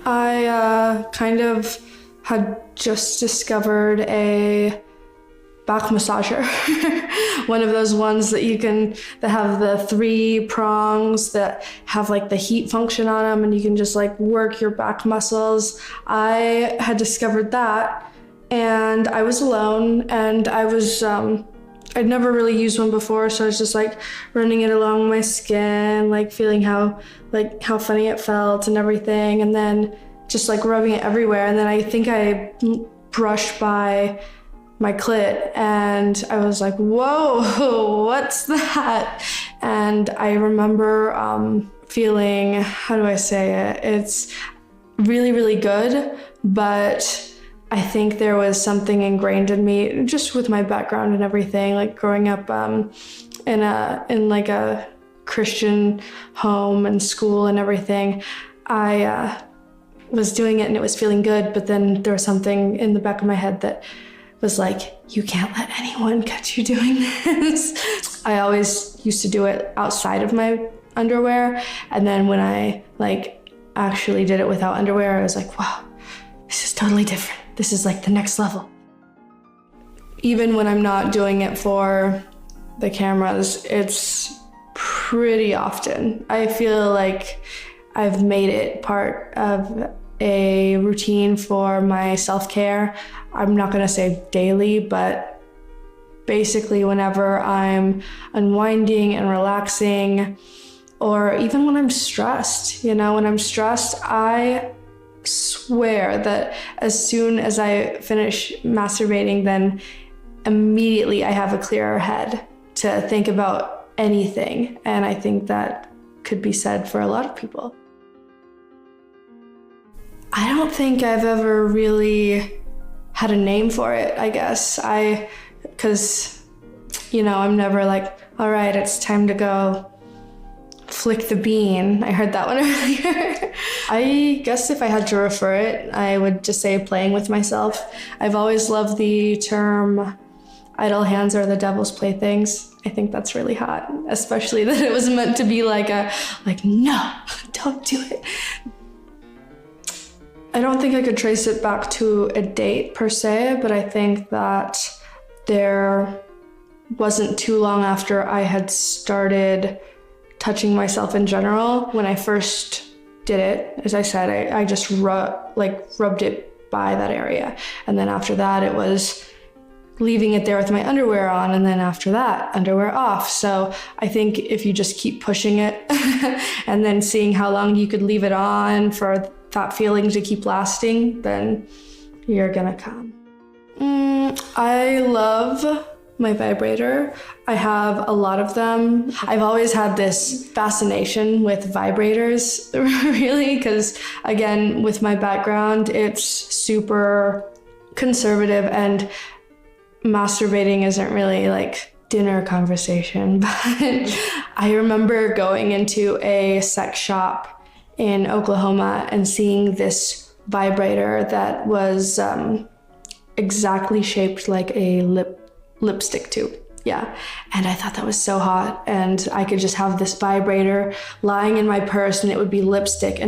I kind of had just discovered a back massager. One of those ones that that have the 3 prongs that have like the heat function on them, and you can just like work your back muscles. I had discovered that, and I was alone, and I'd never really used one before, so I was just like running it along my skin, like feeling how funny it felt and everything, and then just like rubbing it everywhere. And then I think I brushed by my clit, and I was like, whoa, what's that? And I remember feeling, how do I say it? It's really, really good, but I think there was something ingrained in me, just with my background and everything, like growing up in like a Christian home and school and everything. I was doing it and it was feeling good, but then there was something in the back of my head that was like, you can't let anyone catch you doing this. I always used to do it outside of my underwear, and then when I like actually did it without underwear, I was like, wow, this is totally different. This is like the next level. Even when I'm not doing it for the cameras, it's pretty often. I feel like I've made it part of a routine for my self-care. I'm not gonna say daily, but basically whenever I'm unwinding and relaxing, or even when I'm stressed, when I'm stressed, I swear that as soon as I finish masturbating, then immediately I have a clearer head to think about anything. And I think that could be said for a lot of people. I don't think I've ever really had a name for it, I guess. Because I'm never like, all right, it's time to go flick the bean. I heard that one earlier. I guess if I had to refer it, I would just say playing with myself. I've always loved the term idle hands are the devil's playthings. I think that's really hot, especially that it was meant to be like no, don't do it. I don't think I could trace it back to a date per se, but I think that there wasn't too long after I had started touching myself in general. When I first did it, as I said, I just rubbed it by that area. And then after that, it was leaving it there with my underwear on, and then after that, underwear off. So I think if you just keep pushing it and then seeing how long you could leave it on for that feeling to keep lasting, then you're gonna come. I love my vibrator. I have a lot of them. I've always had this fascination with vibrators, really, because again, with my background, it's super conservative, and masturbating isn't really like dinner conversation. But I remember going into a sex shop in Oklahoma and seeing this vibrator that was exactly shaped like a lipstick tube. Yeah, and I thought that was so hot, and I could just have this vibrator lying in my purse and it would be lipstick.